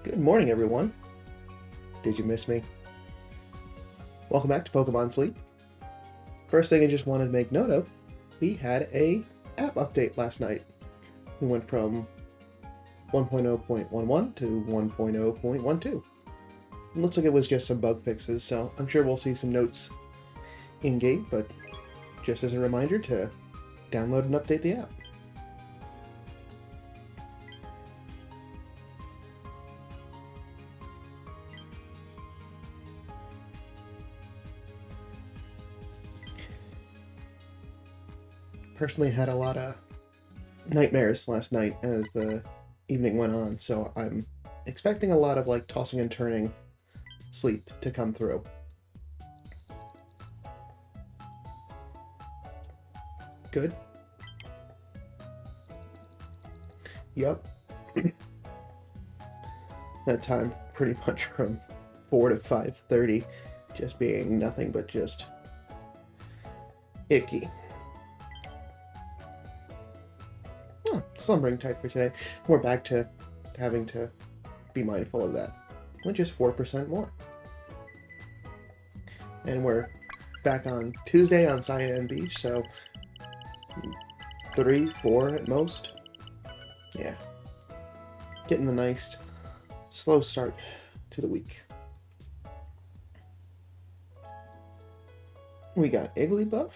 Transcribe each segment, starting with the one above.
Good morning, everyone. Did you miss me? Welcome back to Pokemon Sleep. First thing I just wanted to make note of, we had a app update last night. We went from 1.0.11 to 1.0.12. It looks like it was just some bug fixes, so I'm sure we'll see some notes in-game, but just as a reminder to download and update the app. Personally had a lot of nightmares last night as the evening went on, so I'm expecting a lot of like tossing and turning sleep to come through. Good. Yup. That time pretty much from 4 to 5:30 just being nothing but just icky. Slumbering type for today. We're back to having to be mindful of that, which is 4% more. And we're back on Tuesday on Cyan Beach, so 3, 4 at most. Yeah. Getting a nice slow start to the week. We got Igglybuff.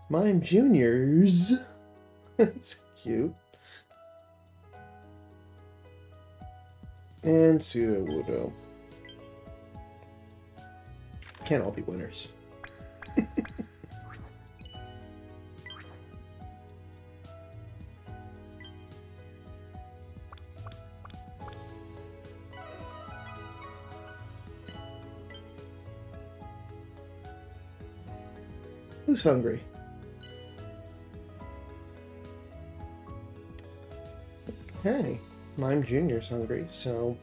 Mime Juniors. That's cute. And Sudowoodo. Can't all be winners. Who's hungry? Okay, Mime Junior's hungry, so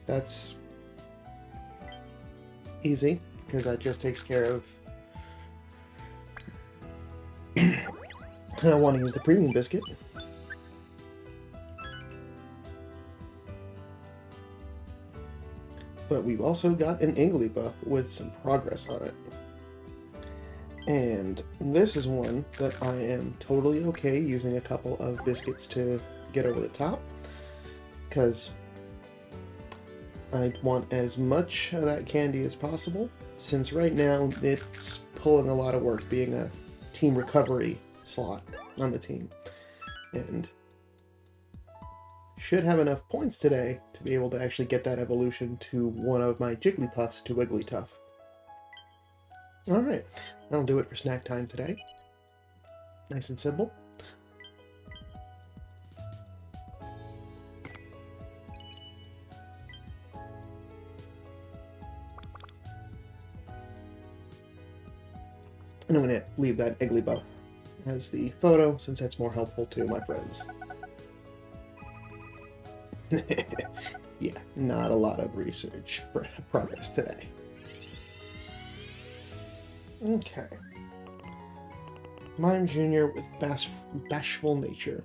that's easy, because that just takes care of... I want to use the premium biscuit. But we've also got an Igglybuff with some progress on it. And this is one that I am totally okay using a couple of biscuits to get over the top, because I want as much of that candy as possible, since right now it's pulling a lot of work being a team recovery slot on the team, and should have enough points today to be able to actually get that evolution to one of my Jigglypuffs to Wigglytuff. Alright, that'll do it for snack time today. Nice and simple. And I'm going to leave that Igglybuff as the photo, since that's more helpful to my friends. Yeah, not a lot of research progress today. Okay. Mime Jr. with Bashful Nature.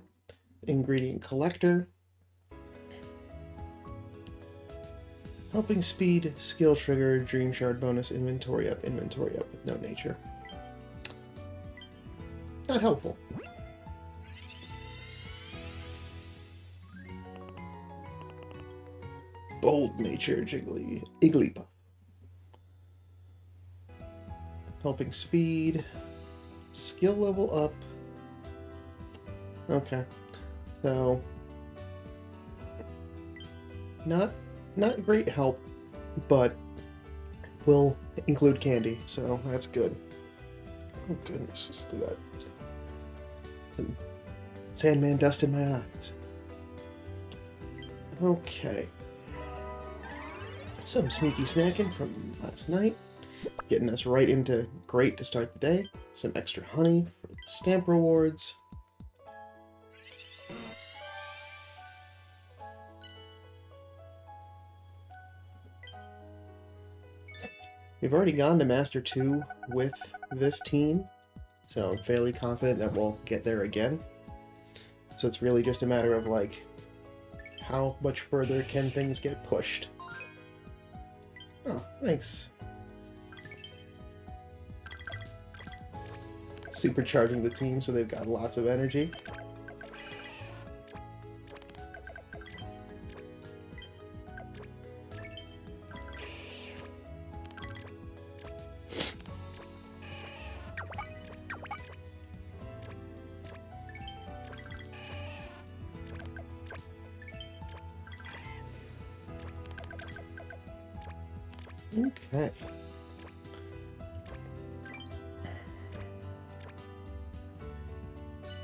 Ingredient Collector. Helping Speed, Skill Trigger, Dream Shard bonus, Inventory up with no nature. Not helpful. Bold Nature Igglybuff. Helping Speed, Skill level up. Okay, so not great help, but will include candy, so that's good. Oh goodness, let's do that. Some Sandman dust in my eyes. Okay. Some sneaky snacking from last night. Getting us right into great to start the day. Some extra honey for the stamp rewards. We've already gone to Master 2 with this team, so I'm fairly confident that we'll get there again. So it's really just a matter of like how much further can things get pushed. Oh, thanks. Supercharging the team so they've got lots of energy. Okay.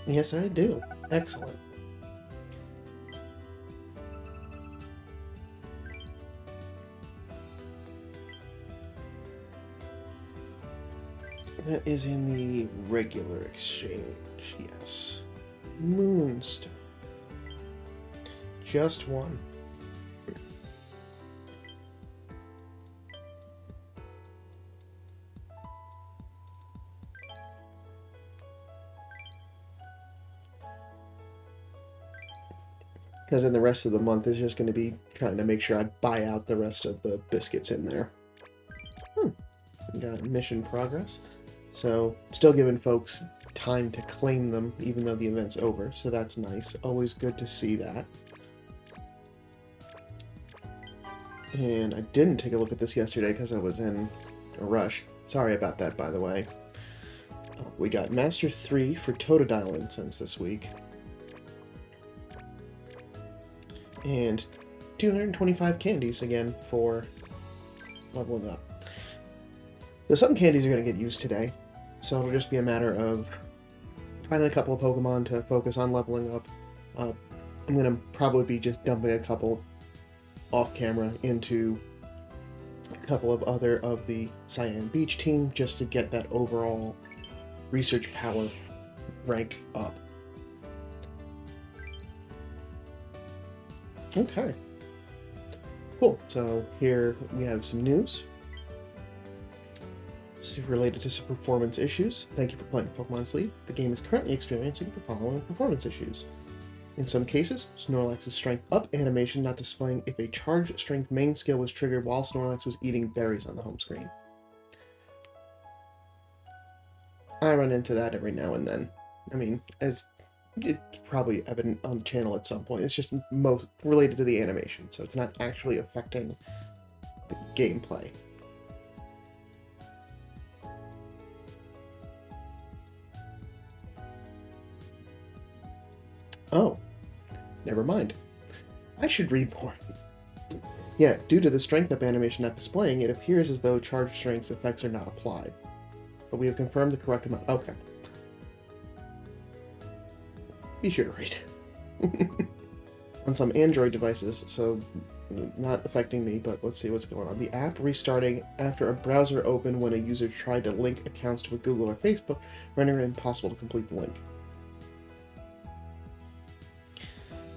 Yes, I do. Excellent. That is in the regular exchange, yes. Moonstone. Just one. Because then the rest of the month is just going to be trying to make sure I buy out the rest of the biscuits in there. Got mission progress. So, still giving folks time to claim them, even though the event's over, so that's nice. Always good to see that. And I didn't take a look at this yesterday because I was in a rush. Sorry about that, by the way. We got Master 3 for Totodile Incense this week. And 225 candies again for leveling up. So some candies are going to get used today, so it'll just be a matter of finding a couple of Pokemon to focus on leveling up. I'm going to probably be just dumping a couple off camera into a couple of other of the Cyan Beach team just to get that overall research power rank up. Okay. Cool. So here we have some news. Related to some performance issues. Thank you for playing Pokémon Sleep. The game is currently experiencing the following performance issues. In some cases, Snorlax's strength up animation not displaying if a charged strength main skill was triggered while Snorlax was eating berries on the home screen. I run into that every now and then. I mean, as it's probably evident on the channel at some point. It's just most related to the animation, so it's not actually affecting the gameplay. Oh, never mind. I should read more. Yeah, due to the strength up animation not displaying, it appears as though charged strength's effects are not applied. But we have confirmed the correct amount. Okay. Be sure to read. On some Android devices, so not affecting me, but let's see what's going on. The app restarting after a browser opened when a user tried to link accounts to a Google or Facebook, rendering it impossible to complete the link.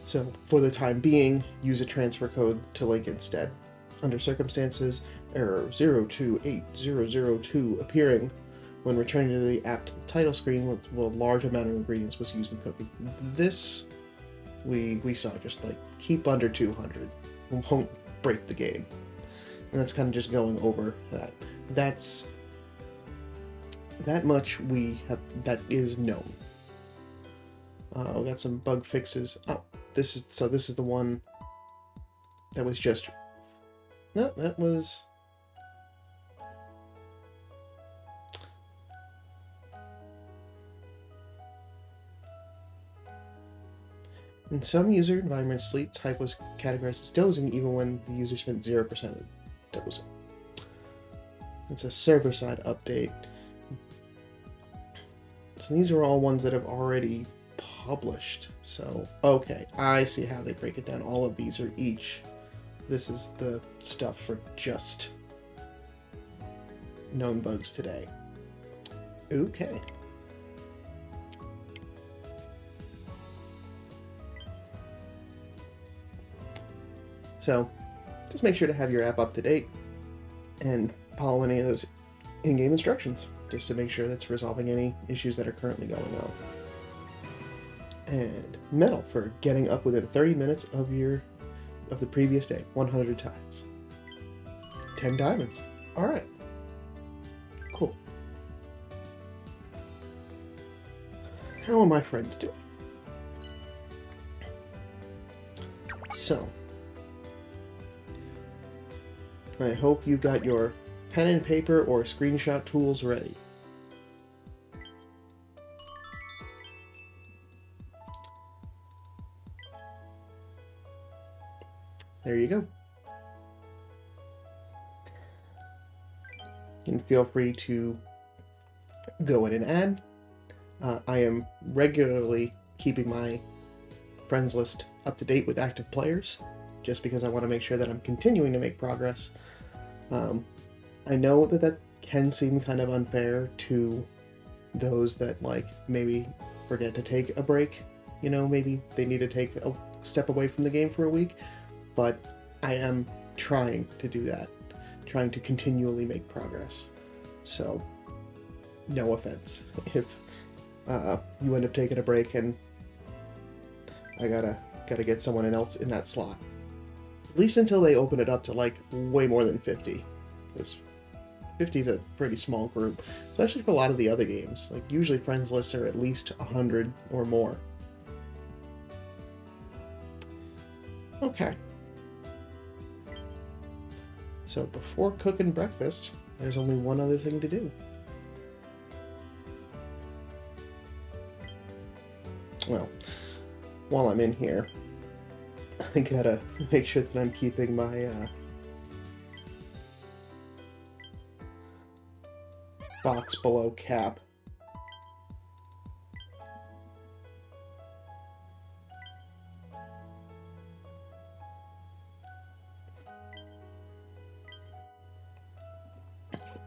So, for the time being, use a transfer code to link instead. Under circumstances, error 028002 appearing when returning to the app to the title screen with a large amount of ingredients was used in cooking. This, we saw just like, keep under 200. Won't break the game. And that's kind of just going over that. That's... that much that is known. We got some bug fixes. Oh, this is the one that was just... no, that was... in some user environments, sleep type was categorized as dozing even when the user spent 0% dosing. It's a server-side update. So these are all ones that have already published. So, okay, I see how they break it down. All of these are each. This is the stuff for just known bugs today. Okay. So, just make sure to have your app up to date and follow any of those in-game instructions, just to make sure that's resolving any issues that are currently going on. And medal for getting up within 30 minutes of your of the previous day 100 times. 10 diamonds. Alright. Cool. How are my friends doing? So, I hope you got your pen and paper or screenshot tools ready. There you go. You can feel free to go in and add. I am regularly keeping my friends list up to date with active players, just because I want to make sure that I'm continuing to make progress. I know that that can seem kind of unfair to those that like maybe forget to take a break. You know, maybe they need to take a step away from the game for a week, but I am trying to do that, trying to continually make progress. So, no offense if you end up taking a break and I gotta get someone else in that slot. At least until they open it up to like way more than 50, because 50 is a pretty small group, especially for a lot of the other games. Like usually friends lists are at least 100 or more. Okay. So before cooking breakfast, there's only one other thing to do. Well, while I'm in here, I gotta make sure that I'm keeping my box below cap.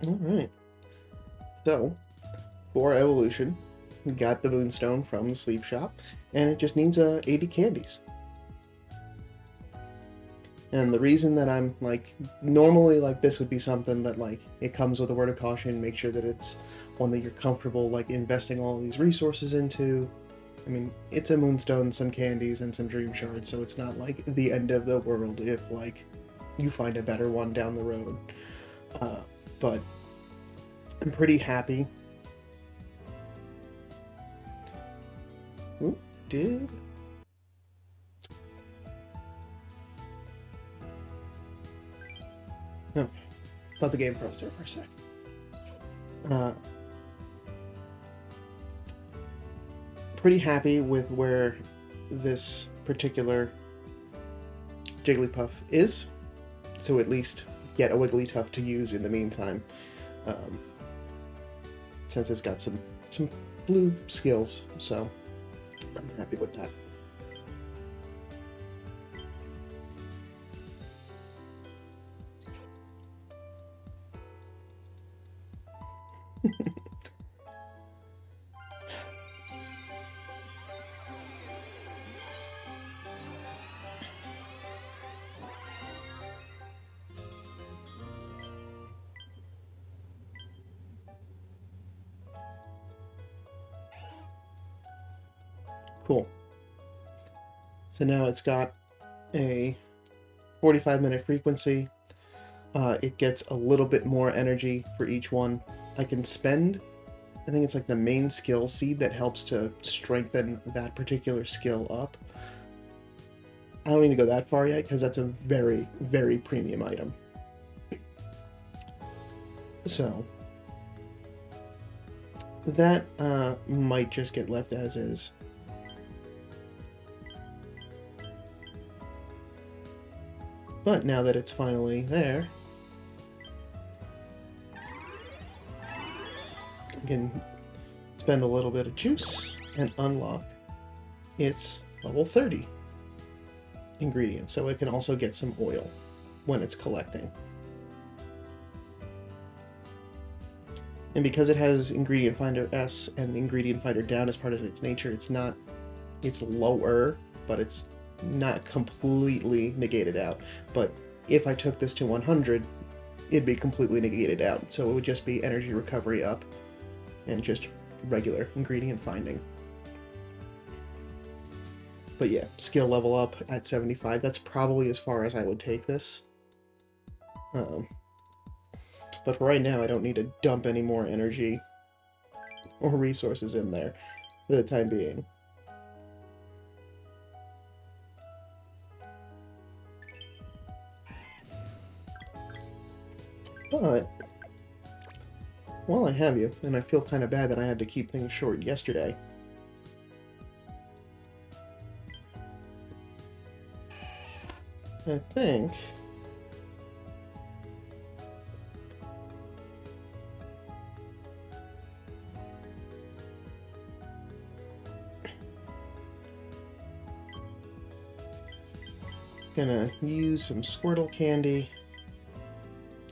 Alright. So, for evolution, we got the Moonstone from the sleep shop, and it just needs 80 candies. And the reason that I'm like, normally like this would be something that like, it comes with a word of caution, make sure that it's one that you're comfortable like investing all these resources into. I mean, it's a Moonstone, some candies, and some Dream Shards, so it's not like the end of the world if like you find a better one down the road. But I'm pretty happy. Ooh, did... Okay. Thought the game froze there for a sec. Pretty happy with where this particular Jigglypuff is, so at least get a Wigglytuff to use in the meantime, since it's got some blue skills, so I'm happy with that. Cool. So now it's got a 45-minute frequency. It gets a little bit more energy for each one. I can spend, I think it's like the main skill seed that helps to strengthen that particular skill up. I don't need to go that far yet because that's a very, very premium item. So that might just get left as is. But now that it's finally there, I can spend a little bit of juice and unlock its level 30 ingredient, so it can also get some oil when it's collecting. And because it has Ingredient Finder S and Ingredient Finder down as part of its nature, it's lower, but it's not completely negated out. But if I took this to 100, it'd be completely negated out, so it would just be energy recovery up and just regular ingredient finding. But yeah, skill level up at 75. That's probably as far as I would take this. But for right now, I don't need to dump any more energy or resources in there for the time being. But while I have you, and I feel kind of bad that I had to keep things short yesterday, I think gonna use some Squirtle candy.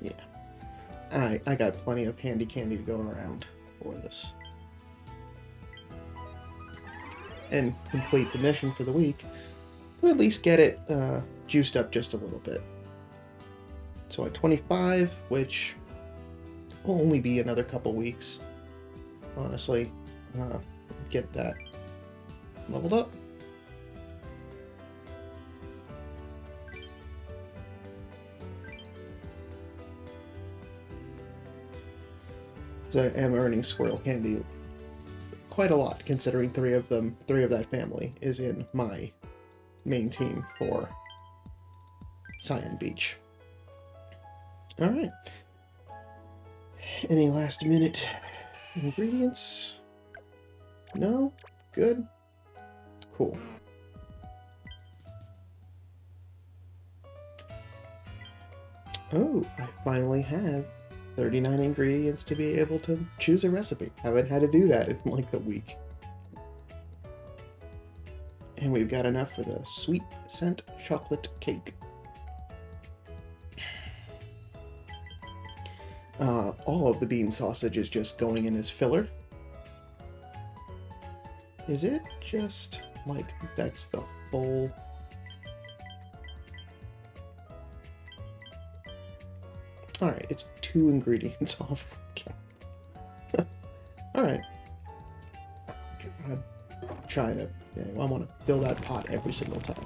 Yeah, I got plenty of handy candy to go around for this. And complete the mission for the week, to at least get it juiced up just a little bit. So at 25, which will only be another couple weeks, honestly, get that leveled up. Because I am earning Squirrel Candy quite a lot, considering three of that family is in my main team for Cyan Beach. Alright. Any last minute ingredients? No? Good? Cool. Oh, I finally have 39 ingredients to be able to choose a recipe. Haven't had to do that in like a week. And we've got enough for the sweet scent chocolate cake. All of the bean sausage is just going in as filler. Is it just like that's the full... Alright, it's 2 ingredients off. Okay. Alright. I'm trying to... Yeah, I want to fill that pot every single time.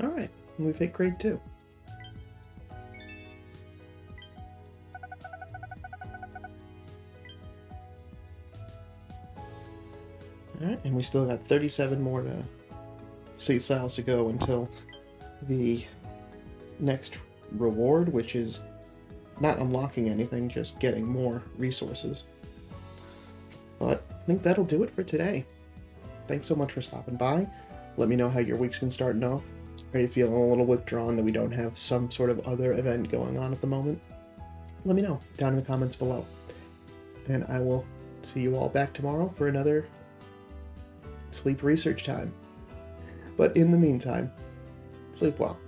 Alright, we've hit grade 2. Alright, and we still got 37 more sleep styles to go until the next reward, which is not unlocking anything, just getting more resources. But I think that'll do it for today. Thanks so much for stopping by. Let me know how your week's been starting off. Are you feeling a little withdrawn that we don't have some sort of other event going on at the moment? Let me know down in the comments below. And I will see you all back tomorrow for another sleep research time. But in the meantime, sleep well.